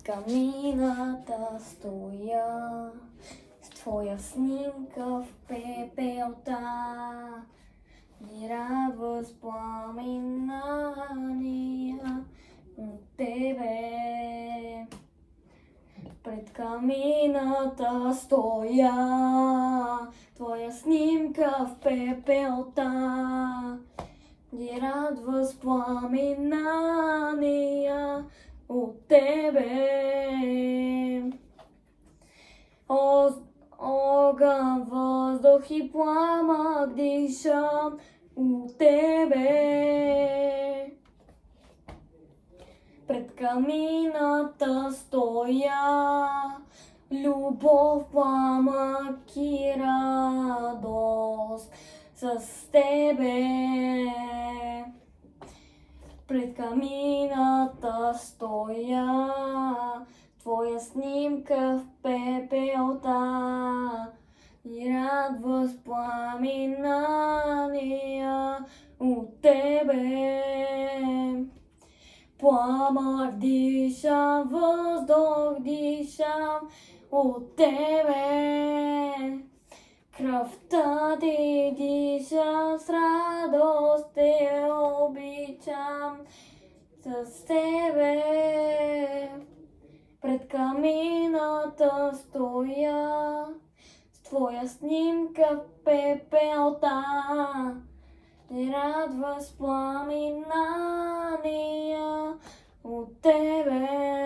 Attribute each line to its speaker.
Speaker 1: камината стоя с твоя снимка в пепелта и радва с пламенания от тебе. Пред камината стоя, твоя снимка в пепелта и радва с пламенания от тебе. Огън, въздух и пламък дишам от тебе. Пред камината стоя, любов, пламък и радост с тебе. Пред камината стоя, твоя снимка в пепелта и радва с пламенания от тебе. Пламък дишам, въздух дишам от тебе. Кръвта ти дишам, с радост те обичам с тебе. Пред камината стоя, с твоя снимка в пепелта и радва с пламенания от тебе.